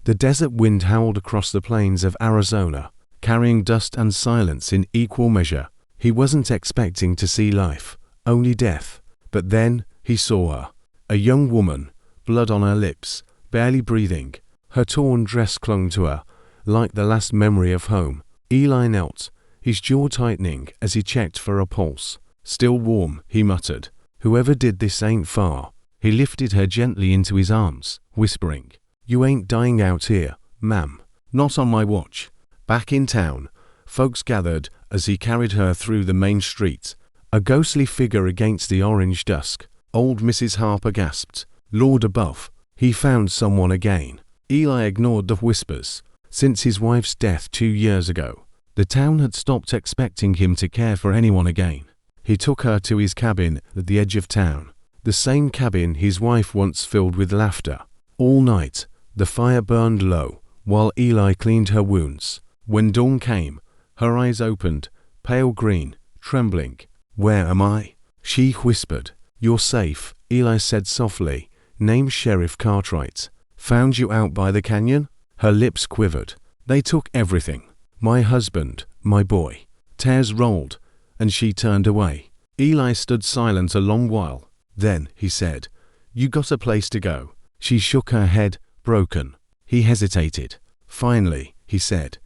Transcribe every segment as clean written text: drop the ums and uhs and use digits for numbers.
The desert wind howled across the plains of Arizona, carrying dust and silence in equal measure. He wasn't expecting to see life, only death. But then he saw her. A young woman, blood on her lips, barely breathing. Her torn dress clung to her, like the last memory of home. Eli knelt, his jaw tightening as he checked for a pulse. "Still warm," he muttered. "Whoever did this ain't far." He lifted her gently into his arms, whispering, "You ain't dying out here, ma'am. Not on my watch." Back in town, folks gathered as he carried her through the main street, a ghostly figure against the orange dusk. Old Mrs. Harper gasped, "Lord above, he found someone again." Eli ignored the whispers. Since his wife's death 2 years ago, the town had stopped expecting him to care for anyone again. He took her to his cabin at the edge of town, the same cabin his wife once filled with laughter. All night, the fire burned low, while Eli cleaned her wounds. When dawn came, her eyes opened, pale green, trembling. "Where am I?" she whispered. "You're safe," Eli said softly. "Name's Sheriff Cartwright. Found you out by the canyon?" Her lips quivered. "They took everything. My husband, my boy." Tears rolled, and she turned away. Eli stood silent a long while. Then he said, "You got a place to go." She shook her head, broken. He hesitated. Finally, he said,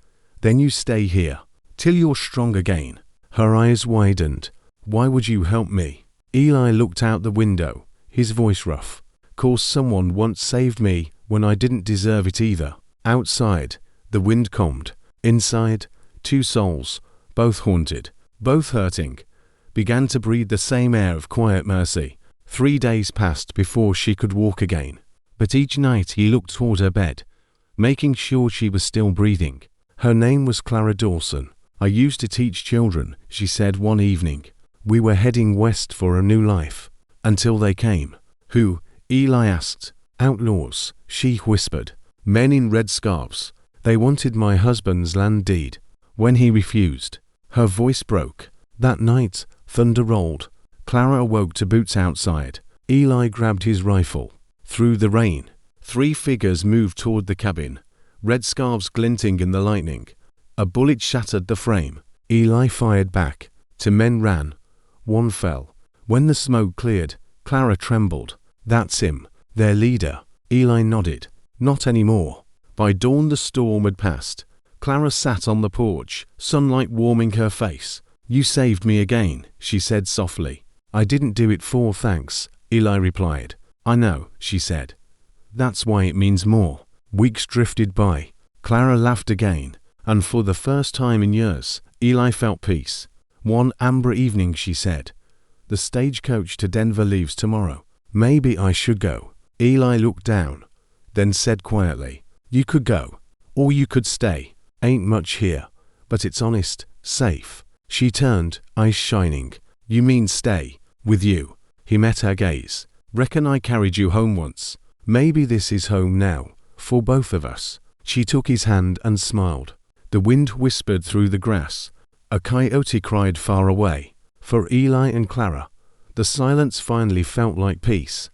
"Then you stay here, till you're strong again." Her eyes widened. "Why would you help me?" Eli looked out the window, his voice rough. "'Cause someone once saved me when I didn't deserve it either." Outside, the wind calmed. Inside, 2 souls, both haunted, both hurting, began to breathe the same air of quiet mercy. 3 days passed before she could walk again. But each night he looked toward her bed, making sure she was still breathing. Her name was Clara Dawson. "I used to teach children," she said one evening. "We were heading west for a new life. Until they came." "Who?" Eli asked. "Outlaws," she whispered. "Men in red scarves. They wanted my husband's land deed." When he refused, her voice broke. That night, thunder rolled. Clara awoke to boots outside. Eli grabbed his rifle. Through the rain, 3 figures moved toward the cabin, red scarves glinting in the lightning. A bullet shattered the frame. Eli fired back. 2 men ran. 1 fell. When the smoke cleared, Clara trembled. "That's him, their leader." Eli nodded. "Not anymore." By dawn the storm had passed. Clara sat on the porch, sunlight warming her face. "You saved me again," she said softly. "I didn't do it for thanks," Eli replied. "I know," she said. "That's why it means more." Weeks drifted by. Clara laughed again, and for the first time in years, Eli felt peace. One amber evening she said, "The stagecoach to Denver leaves tomorrow. Maybe I should go." Eli looked down, then said quietly, "You could go, or you could stay. Ain't much here, but it's honest, safe." She turned, eyes shining. "You mean stay, with you?" He met her gaze. "Reckon I carried you home once. Maybe this is home now, for both of us." She took his hand and smiled. The wind whispered through the grass. A coyote cried far away. For Eli and Clara, the silence finally felt like peace.